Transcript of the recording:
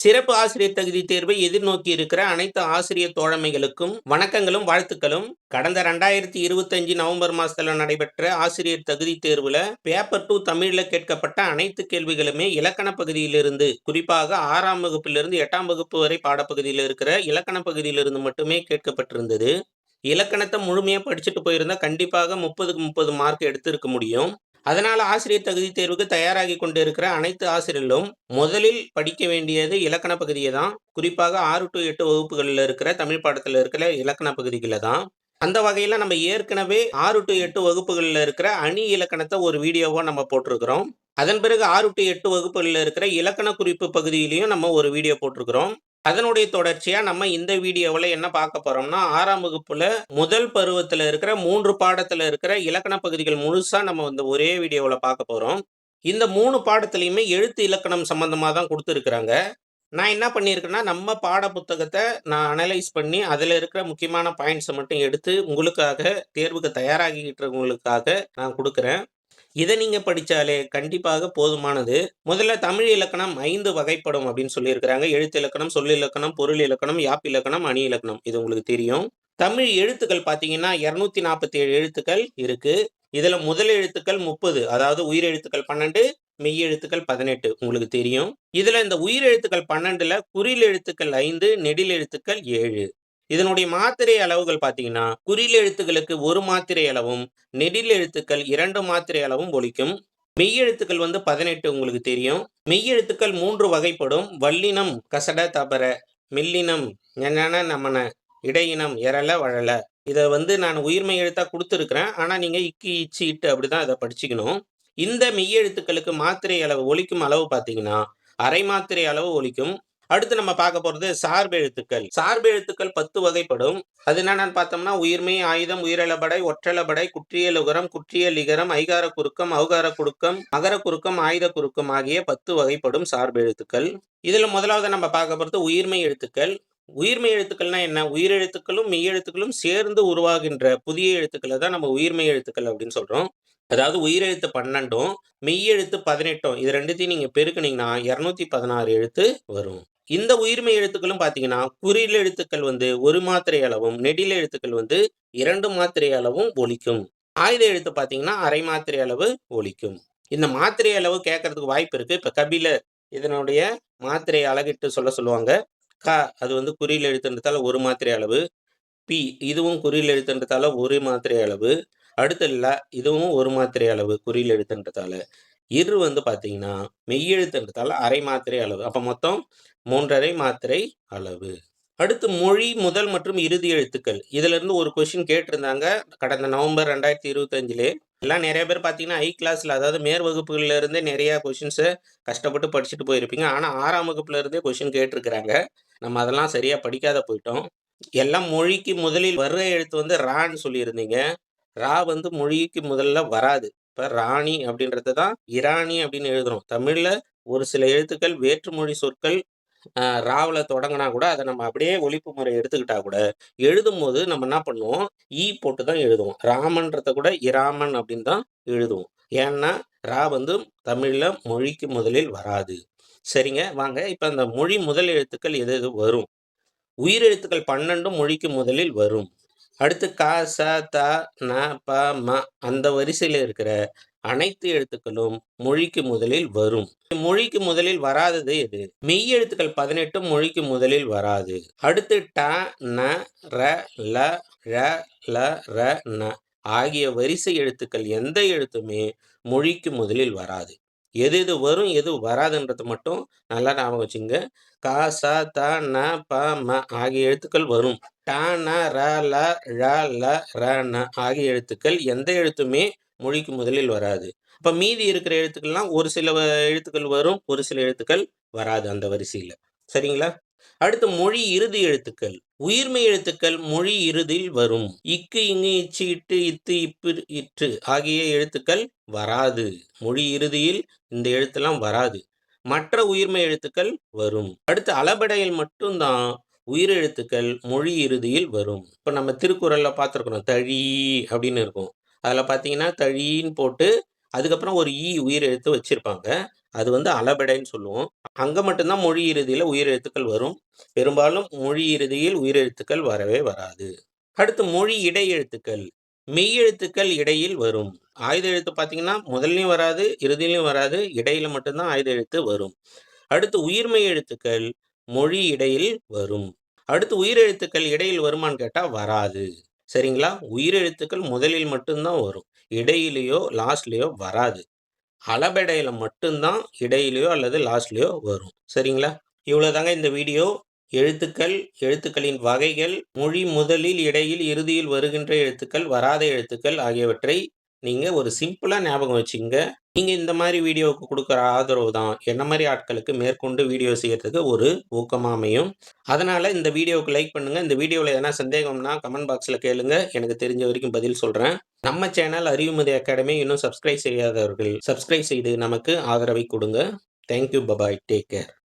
சிறப்பு ஆசிரியர் தகுதி தேர்வை எதிர்நோக்கி இருக்கிற அனைத்து ஆசிரியர் தோழமைகளுக்கும் வணக்கங்களும் வாழ்த்துக்களும். கடந்த 2025 நவம்பர் மாசத்துல நடைபெற்ற ஆசிரியர் தகுதி தேர்வுல பேப்பர் 2 தமிழ்ல கேட்கப்பட்ட அனைத்து கேள்விகளுமே இலக்கண பகுதியிலிருந்து, குறிப்பாக 6ஆம் வகுப்பிலிருந்து 8ஆம் வகுப்பு வரை பாடப்பகுதியில் இருக்கிற இலக்கண பகுதியிலிருந்து மட்டுமே கேட்கப்பட்டிருந்தது. இலக்கணத்தை முழுமையா படிச்சுட்டு போயிருந்தா கண்டிப்பாக 30க்கு 30 மார்க் எடுத்திருக்க முடியும். அதனால ஆசிரியர் தகுதி தேர்வுக்கு தயாராகி கொண்டிருக்கிற அனைத்து ஆசிரியர்களும் முதலில் படிக்க வேண்டியது இலக்கண பகுதியை தான். குறிப்பாக 6 to 8 வகுப்புகளில் இருக்கிற தமிழ் பாடத்தில் இருக்கிற இலக்கண பகுதிகளை தான். அந்த வகையில நம்ம ஏற்கனவே 6 to 8 வகுப்புகளில் இருக்கிற அணி இலக்கணத்தை ஒரு வீடியோவா நம்ம போட்டிருக்கிறோம். அதன் பிறகு 6 to 8 வகுப்புகளில் இருக்கிற இலக்கண குறிப்பு பகுதியிலையும் நம்ம ஒரு வீடியோ போட்டிருக்கிறோம். அதனுடைய தொடர்ச்சியா நம்ம இந்த வீடியோவில் என்ன பார்க்க போறோம்னா 6ஆம் வகுப்புல முதல் பருவத்துல இருக்கிற 3 பாடத்துல இருக்கிற இலக்கண பகுதிகள் முழுசா நம்ம வந்து ஒரே வீடியோவில் பார்க்க போறோம். இந்த 3 பாடத்திலையுமே எழுத்து இலக்கணம் சம்பந்தமா தான் கொடுத்துருக்குறாங்க. நான் என்ன பண்ணியிருக்கேன்னா, நம்ம பாட புத்தகத்தை நான் அனலைஸ் பண்ணி அதில் இருக்கிற முக்கியமான பாயிண்ட்ஸை மட்டும் எடுத்து உங்களுக்காக, தேர்வுக்கு தயாராகிட்டு இருக்கவங்களுக்காக நான் கொடுக்குறேன். இதை நீங்க படிச்சாலே கண்டிப்பாக போதுமானது. முதல்ல தமிழ் இலக்கணம் 5 வகைப்படும் அப்படின்னு சொல்லியிருக்கிறாங்க. எழுத்து இலக்கணம், சொல் இலக்கணம், பொருள் இலக்கணம், யாப்பு இலக்கணம், அணி இலக்கணம். இது உங்களுக்கு தெரியும். தமிழ் எழுத்துக்கள் பார்த்தீங்கன்னா 247 எழுத்துக்கள் இருக்கு. இதுல முதல் எழுத்துக்கள் 30, அதாவது உயிர் எழுத்துக்கள் 12, மெய் எழுத்துக்கள் 18 உங்களுக்கு தெரியும். இதுல இந்த உயிர் எழுத்துக்கள் 12ல குறில் எழுத்துக்கள் 5, நெடில் எழுத்துக்கள் 7. இதனுடைய மாத்திரை அளவுகள் பார்த்தீங்கன்னா, குறில் எழுத்துக்களுக்கு 1 மாத்திரை அளவும், நெடில் எழுத்துக்கள் 2 மாத்திரை அளவும் ஒலிக்கும். மெய் எழுத்துக்கள் 18 உங்களுக்கு தெரியும். மெய் எழுத்துக்கள் 3 வகைப்படும். வல்லினம் கசட தபர, மெல்லினம் ஞன நமன, இடையினம் எரள வழல. இதை நான் உயிர்மெய் எழுத்தா கொடுத்துருக்கிறேன். ஆனா நீங்க இக்கு இச்சு இட்டு அப்படிதான் இதை படிச்சுக்கணும். இந்த மெய் எழுத்துக்களுக்கு மாத்திரை அளவு ஒலிக்கும் அளவு பார்த்தீங்கன்னா அரை மாத்திரை அளவு ஒலிக்கும். அடுத்து நம்ம பார்க்க போறது சார்பு எழுத்துக்கள். சார்பு எழுத்துக்கள் 10 வகைப்படும். அது என்னன்னு பார்த்தோம்னா உயிர்மெய், ஆயுதம், உயிரெழபடை, ஒற்றெழபடை, குற்றியல் உகரம், குற்றியல் லிகரம், ஐகார குறுக்கம், ஔகார குறுக்கம், மகர குறுக்கம், ஆயுத குறுக்கம் ஆகிய 10 வகைப்படும் சார்பு எழுத்துக்கள். இதுல முதலாவது நம்ம பார்க்க போறது உயிர்மெய் எழுத்துக்கள். உயிர்மெய் எழுத்துக்கள்னா என்ன? உயிரெழுத்துக்களும் மெய் எழுத்துக்களும் சேர்ந்து உருவாகின்ற புதிய எழுத்துக்களை தான் நம்ம உயிர்மெய் எழுத்துக்கள் அப்படின்னு சொல்றோம். அதாவது உயிரெழுத்து 12ம் மெய்யெழுத்து 18ம் இது ரெண்டுத்தையும் நீங்க பெருக்குனீங்கன்னா 216 எழுத்து வரும். இந்த உயிர்மெய் எழுத்துக்களும் பார்த்தீங்கன்னா குறில் எழுத்துக்கள் 1 மாத்திரை அளவும், நெடில் எழுத்துக்கள் 2 மாத்திரை அளவும் ஒலிக்கும். ஆயுத எழுத்து பார்த்தீங்கன்னா அரை மாத்திரை அளவு ஒலிக்கும். இந்த மாத்திரை அளவு கேட்கறதுக்கு வாய்ப்பு இருக்கு. இப்ப கபிலர் இதனுடைய மாத்திரை அழகிட்டு சொல்லுவாங்க. க அது குறில் எழுத்துன்றதால 1 மாத்திரை அளவு. பி இதுவும் குறில் எழுத்துன்றதால 1 மாத்திரை அளவு. அடுத்து ல இதுவும் 1 மாத்திரை அளவு குறில் எழுத்துன்றதால. இரு பார்த்தீங்கன்னா மெய்யெழுத்துன்றதால அரை மாத்திரை அளவு. அப்ப மொத்தம் 3½ மாத்திரை அளவு. அடுத்து மொழி முதல் மற்றும் இறுதி எழுத்துக்கள். இதுல இருந்து ஒரு கொஸ்டின் கேட்டிருந்தாங்க கடந்த நவம்பர் 2025 எல்லாம் நிறைய பேர் பார்த்தீங்கன்னா ஹை கிளாஸ்ல, அதாவது மேற் வகுப்புகள்ல இருந்தே நிறைய கொஸ்டின்ஸை கஷ்டப்பட்டு படிச்சுட்டு போயிருப்பீங்க. ஆனா 6ஆம் வகுப்புல இருந்தே கொஸ்டின் கேட்டிருக்கிறாங்க. நம்ம அதெல்லாம் சரியா படிக்காத போயிட்டோம். எல்லாம் மொழிக்கு முதலில் வர்ற எழுத்து ரான்னு சொல்லியிருந்தீங்க. ரா மொழிக்கு முதல்ல வராது. இப்ப ராணி அப்படின்றது தான் இராணி அப்படின்னு எழுதுறோம். தமிழ்ல ஒரு சில எழுத்துக்கள் வேற்றுமொழி சொற்கள் ராவுல தொடங்கினா கூட அதை நம்ம அப்படியே ஒலிப்பு முறை எடுத்துக்கிட்டா கூட எழுதும்போது நம்ம என்ன பண்ணுவோம், ஈ போட்டு தான் எழுதுவோம். ராமன்றத கூட இராமன் அப்படின்னு தான் எழுதுவோம். ஏன்னா ரா தமிழ்ல மொழிக்கு முதலில் வராது. சரிங்க, வாங்க இப்ப அந்த மொழி முதல் எழுத்துக்கள் எது எது வரும். உயிரெழுத்துக்கள் 12 மொழிக்கு முதலில் வரும். அடுத்து க, ச, த, ந, ப, ம அந்த வரிசையில இருக்கிற அனைத்து எழுத்துக்களும் மொழிக்கு முதலில் வரும். மொழிக்கு முதலில் வராதது எது? மெய் எழுத்துக்கள் 18 மொழிக்கு முதலில் வராது. அடுத்து ட, ந, ர, ல, ழ, ல, ர, ந ஆகிய வரிசை எழுத்துக்கள் எந்த எழுத்துமே மொழிக்கு முதலில் வராது. எது எது வரும், எது வராதுன்றது மட்டும் நல்லா ஞாபகம் வச்சுங்க. க, ச, த, ந, ப, ம ஆகிய எழுத்துக்கள் வரும். ட, ந, ர, ல, ழ, ல, ர, ந ஆகிய எழுத்துக்கள் எந்த எழுத்துமே மொழிக்கு முதலில் வராது. அப்ப மீதி இருக்கிற எழுத்துக்கள்லாம் ஒரு சில எழுத்துக்கள் வரும், ஒரு சில எழுத்துக்கள் வராது அந்த வரிசையில. சரிங்களா? அடுத்து மொழி இறுதி எழுத்துக்கள். உயிர்மெய் எழுத்துக்கள் மொழி இறுதியில் வரும். இக்கு, இங்கு, இச்சு, இட்டு, இத்து, இப்பு, இற்று ஆகிய எழுத்துக்கள் வராது. மொழி இறுதியில் இந்த எழுத்தெல்லாம் வராது. மற்ற உயிர்மெய் எழுத்துக்கள் வரும். அடுத்து அளபெடையில் மட்டும்தான் உயிரெழுத்துக்கள் மொழி இறுதியில் வரும். இப்ப நம்ம திருக்குறள்ல பார்த்திருக்கிறோம். தழி அப்படின்னு இருக்கும். அதுல பார்த்தீங்கன்னா தழின்னு போட்டு அதுக்கப்புறம் ஒரு உயிர் எழுத்து வச்சிருப்பாங்க. அது வந்து அளபெடைன்னு சொல்லுவோம். அங்க மட்டும் தான் மொழி இறுதியில உயிர் எழுத்துக்கள் வரும். பெரும்பாலும் மொழி இறுதியில் உயிர் எழுத்துக்கள் வரவே வராது. அடுத்து மொழி இடை எழுத்துக்கள். மெய் எழுத்துக்கள் இடையில் வரும். ஆயுத எழுத்து பார்த்தீங்கன்னா, முதல்லயும் வராது, இறுதியிலயும் வராது. இடையில மட்டும் தான் ஆயுத எழுத்து வரும். அடுத்து உயிர்மெய் எழுத்துக்கள் மொழி இடையில் வரும். அடுத்து உயிரெழுத்துக்கள் இடையில் வருமான்னு கேட்டா வராது. சரிங்களா? உயிரெழுத்துக்கள் முதலில் மட்டும் தான் வரும். இடையிலயோ, லாஸ்ட்லயோ வராது. அளபெடையில மட்டும் தான் இடையிலயோ அல்லது லாஸ்ட்லயோ வரும். சரிங்களா? இவ்வளோதாங்க இந்த வீடியோ. எழுத்துக்கள், எழுத்துக்களின் வகைகள், மொழி முதலில், இடையில், இறுதியில் வருகின்ற எழுத்துக்கள், வராத எழுத்துக்கள் ஆகியவற்றை நீங்க ஒரு சிம்பிளா ஞாபகம் வச்சுக்கங்க. நீங்க இந்த மாரி வீடியோவுக்கு குடுக்குற ஆதரவு தான் என்ன மாரி ஆட்களுக்கு மேற்கொண்டு வீடியோ செய்யறதுக்கு ஒரு ஊக்கமா அமையும். அதனால இந்த வீடியோவுக்கு லைக் பண்ணுங்க. இந்த வீடியோல எதனா சந்தேகம்னா கமெண்ட் பாக்ஸ்ல கேளுங்க. எனக்கு தெரிஞ்ச வரைக்கும் பதில் சொல்றேன். நம்ம சேனல் அறிவுமதி அகாடமி இன்னும் சப்ஸ்கிரைப் செய்யாதவர்கள் சப்ஸ்கிரைப் செய்து நமக்கு ஆதரவை கொடுங்க. Thank you. Bye bye. Take care.